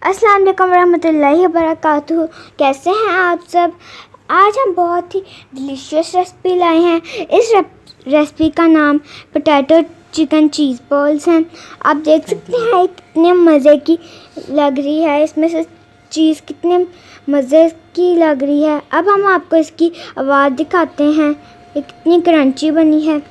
अस्सलाम वालेकुम रहमतुल्लाहि वबरकातुहू। कैसे हैं आप सब? आज हम बहुत ही डिलीशियस रेसिपी लाए हैं। इस रेसिपी का नाम पोटैटो चिकन चीज़ बॉल्स हैं। आप देख सकते हैं कितने मज़े की लग रही है, इसमें से चीज़ कितने मज़े की लग रही है। अब हम आपको इसकी आवाज़ दिखाते हैं, ये कितनी क्रंची बनी है।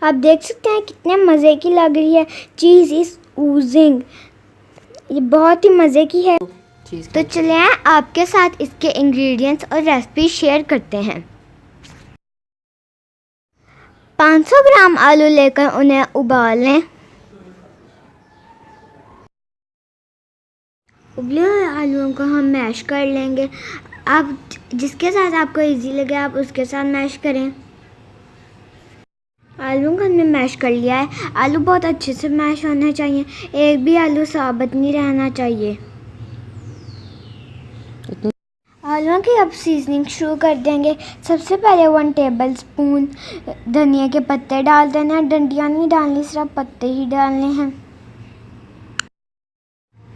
आप देख सकते हैं कितने मज़े की लग रही है। चीज़ इज़ ओजिंग, ये बहुत ही मज़े की है। तो चलिए आपके साथ इसके इंग्रेडिएंट्स और रेसिपी शेयर करते हैं। 500 ग्राम आलू लेकर उन्हें उबाल लें। उबले हुए आलूओं को हम मैश कर लेंगे। आप जिसके साथ आपको इजी लगे आप उसके साथ मैश करें। आलू को हमने मैश कर लिया है। आलू बहुत अच्छे से मैश होना चाहिए, एक भी आलू साबुत नहीं रहना चाहिए। आलूओं की अब सीजनिंग शुरू कर देंगे। सबसे पहले 1 टेबल स्पून धनिया के पत्ते डाल देना है। डंडियाँ नहीं डालनी, सिर्फ पत्ते ही डालने हैं।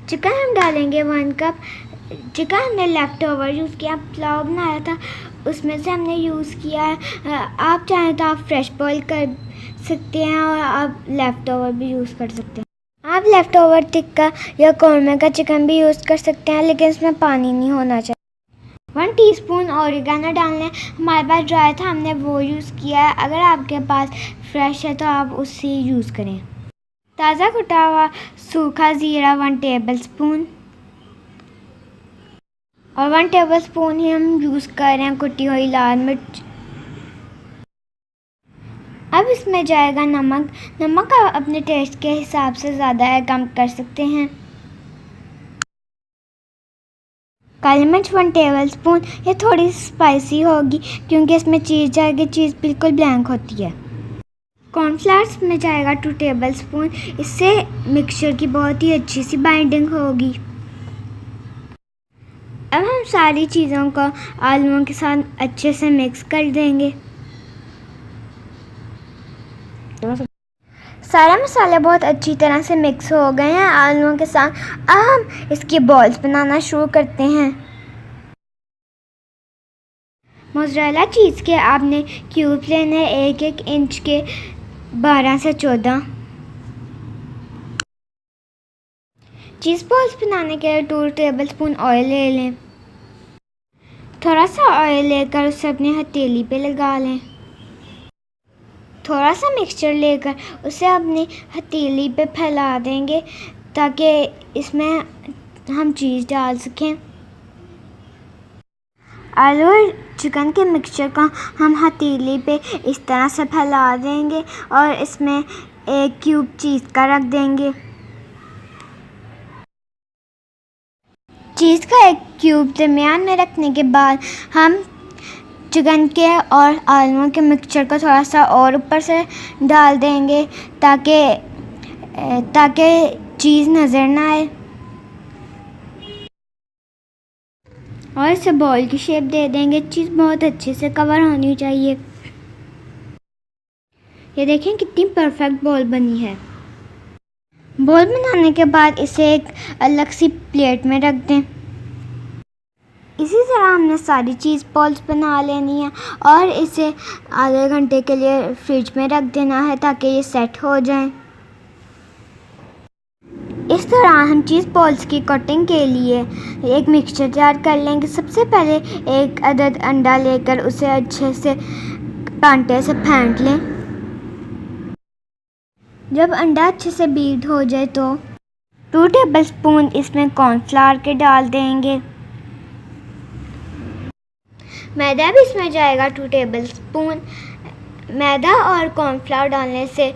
चिकन हम डालेंगे 1 कप। चिकन हमने लेफ़्ट ओवर यूज़ किया, पुलाव बनाया था उसमें से हमने यूज़ किया है। आप चाहें तो आप फ्रेश बॉईल कर सकते हैं और आप लेफ़्ट ओवर भी यूज़ कर सकते हैं। आप लेफ़्ट ओवर टिक्का या कौरमे का चिकन भी यूज़ कर सकते हैं, लेकिन इसमें पानी नहीं होना चाहिए। 1 टीस्पून ऑरिगेनो डालना है। हमारे पास ड्राई था, हमने वो यूज़ किया है। अगर आपके पास फ्रेश है तो आप उससे यूज़ करें। ताज़ा कुटा हुआ सूखा ज़ीरा 1 टेबल स्पून और 1 टेबल स्पून ही हम यूज़ कर रहे हैं कुटी हुई लाल मिर्च। अब इसमें जाएगा नमक। नमक आप अपने टेस्ट के हिसाब से ज़्यादा या कम कर सकते हैं। काली मिर्च 1 टेबल स्पून, ये थोड़ी स्पाइसी होगी क्योंकि इसमें चीज़ जाएगी। चीज़ बिल्कुल ब्लैंक होती है। कॉर्नफ्लावर्स में जाएगा 2 टेबल स्पून, इससे मिक्सचर की बहुत ही अच्छी सी बाइंडिंग होगी। अब हम सारी चीज़ों को आलूओं के साथ अच्छे से मिक्स कर देंगे। सारे मसाले बहुत अच्छी तरह से मिक्स हो गए हैं आलूओं के साथ। अब हम इसकी बॉल्स बनाना शुरू करते हैं। मोज़रेला चीज़ के आपने क्यूब लेने 1-1 इंच के 12 से 14। चीज़ बॉल्स बनाने के लिए 2 टेबल स्पून ऑयल ले लें। थोड़ा सा ऑयल लेकर उसे अपनी हथेली पे लगा लें। थोड़ा सा मिक्सचर लेकर उसे अपनी हथेली पे फैला देंगे ताकि इसमें हम चीज़ डाल सकें। आलू और चिकन के मिक्सचर को हम हथेली पे इस तरह से फैला देंगे और इसमें 1 क्यूब चीज़ का रख देंगे। चीज़ का 1 क्यूब दरमियान में रखने के बाद हम चिकन के और आलूओं के मिक्सचर को थोड़ा सा और ऊपर से डाल देंगे ताकि चीज़ नज़र ना आए और इसे बॉल की शेप दे देंगे। चीज़ बहुत अच्छे से कवर होनी चाहिए। ये देखें कितनी परफेक्ट बॉल बनी है। बॉल बनाने के बाद इसे एक अलग सी प्लेट में रख दें। इसी तरह हमने सारी चीज़ बॉल्स बना लेनी है और इसे आधे घंटे के लिए फ्रिज में रख देना है ताकि ये सेट हो जाए। इस तरह हम चीज़ बॉल्स की कोटिंग के लिए एक मिक्सचर तैयार कर लेंगे। सबसे पहले 1 अदद अंडा लेकर उसे अच्छे से कांटे से फेंट लें। जब अंडा अच्छे से बीट हो जाए तो 2 टेबल स्पून इसमें कॉर्नफ्लावर के डाल देंगे। मैदा भी इसमें जाएगा 2 टेबल स्पून। मैदा और कॉर्नफ्लावर डालने से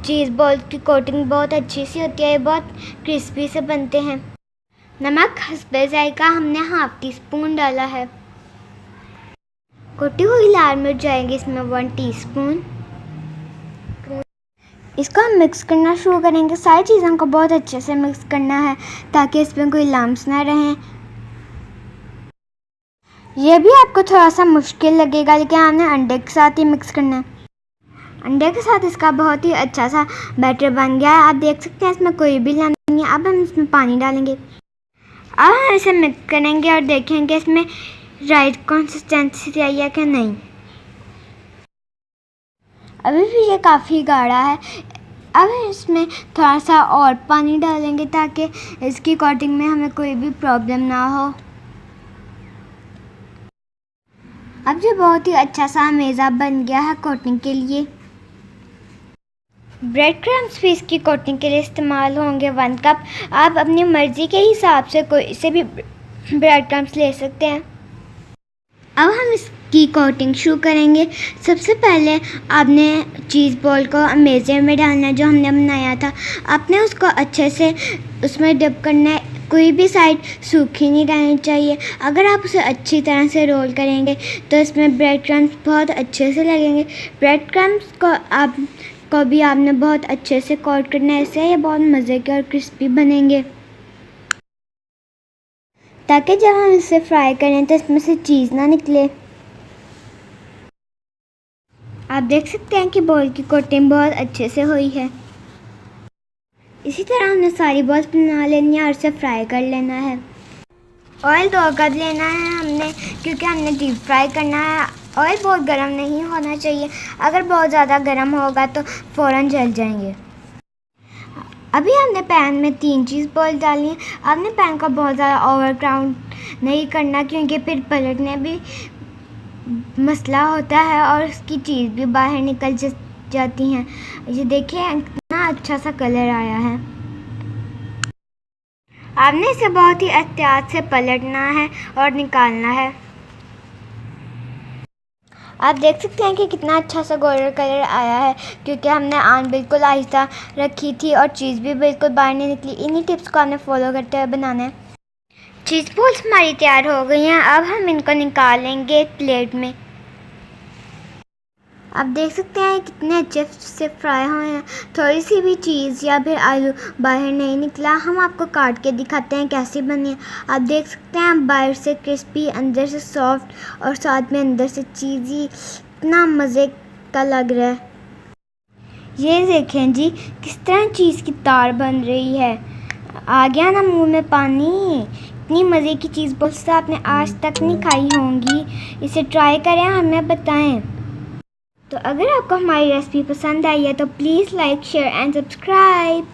चीज़ बॉल की कोटिंग बहुत अच्छी सी होती है, ये बहुत क्रिस्पी से बनते हैं। नमक हस्बे जायका हमने 1/2 टीस्पून डाला है। कुटी हुई लाल मिर्च जाएगी इसमें 1 टीस्पून। इसको हम मिक्स करना शुरू करेंगे। सारी चीज़ों को बहुत अच्छे से मिक्स करना है ताकि इसमें कोई लम्स ना रहें। ये भी आपको थोड़ा सा मुश्किल लगेगा, लेकिन आपने अंडे के साथ ही मिक्स करना है। अंडे के साथ इसका बहुत ही अच्छा सा बैटर बन गया है। आप देख सकते हैं इसमें कोई भी लम्ब नहीं है। अब हम इसमें पानी डालेंगे। अब हम इसे मिक्स करेंगे और देखेंगे इसमें राइट कंसिस्टेंसी आई है कि नहीं। अभी भी ये काफ़ी गाढ़ा है। अब इसमें थोड़ा सा और पानी डालेंगे ताकि इसकी कोटिंग में हमें कोई भी प्रॉब्लम ना हो। अब ये बहुत ही अच्छा सा मेज़ा बन गया है कोटिंग के लिए। ब्रेड क्रम्स भी इसकी कोटिंग के लिए इस्तेमाल होंगे 1 कप। आप अपनी मर्ज़ी के हिसाब से कोई से भी ब्रेड क्रम्स ले सकते हैं। अब हम इसकी कोटिंग शुरू करेंगे। सबसे पहले आपने चीज़ बॉल को मेज़े में डालना है जो हमने बनाया था। आपने उसको अच्छे से उसमें डिप करना है। कोई भी साइड सूखी नहीं रहनी चाहिए। अगर आप उसे अच्छी तरह से रोल करेंगे तो इसमें ब्रेड क्रम्स बहुत अच्छे से लगेंगे। ब्रेड क्रम्स को भी आपने बहुत अच्छे से कोट करना है। इससे ये बहुत मज़े के और क्रिस्पी बनेंगे, ताकि जब हम इसे फ्राई करें तो इसमें से चीज़ ना निकले। आप देख सकते हैं कि बॉल की कोटिंग बहुत अच्छे से हुई है। इसी तरह हमने सारी बॉल्स बना लेनी है और इसे फ्राई कर लेना है। ऑयल 2 कप लेना है हमने, क्योंकि हमने डीप फ्राई करना है। ऑयल बहुत गर्म नहीं होना चाहिए। अगर बहुत ज़्यादा गर्म होगा तो फ़ौरन जल जाएंगे। अभी हमने पैन में 3 चीज़ बॉल डाली है। आपने पैन को बहुत ज़्यादा ओवर क्राउड नहीं करना, क्योंकि फिर पलटने भी मसला होता है और उसकी चीज़ भी बाहर निकल जाती हैं। ये देखिए कितना अच्छा सा कलर आया है। आपने इसे बहुत ही एहतियात से पलटना है और निकालना है। आप देख सकते हैं कि कितना अच्छा सा गोल्डन कलर आया है, क्योंकि हमने आन बिल्कुल आहिस्ता रखी थी और चीज़ भी बिल्कुल बाहर नहीं निकली। इन्हीं टिप्स को हमने फॉलो करते हुए बनाना है। चीज़ बॉल्स हमारी तैयार हो गई हैं। अब हम इनको निकालेंगे प्लेट में। आप देख सकते हैं कितने अच्छे से फ्राई हुए हैं। थोड़ी सी भी चीज़ या फिर आलू बाहर नहीं निकला। हम आपको काट के दिखाते हैं कैसी बनी है। आप देख सकते हैं बाहर से क्रिस्पी, अंदर से सॉफ्ट और साथ में अंदर से चीज़ी। इतना मज़े का लग रहा है। ये देखें जी किस तरह चीज़ की तार बन रही है। आ गया ना मुंह में पानी। इतनी मज़े की चीज़ बॉल्स आपने आज तक नहीं खाई होंगी। इसे ट्राई करें, हमें बताएं। तो अगर आपको हमारी रेसिपी पसंद आई है तो please like, share and subscribe.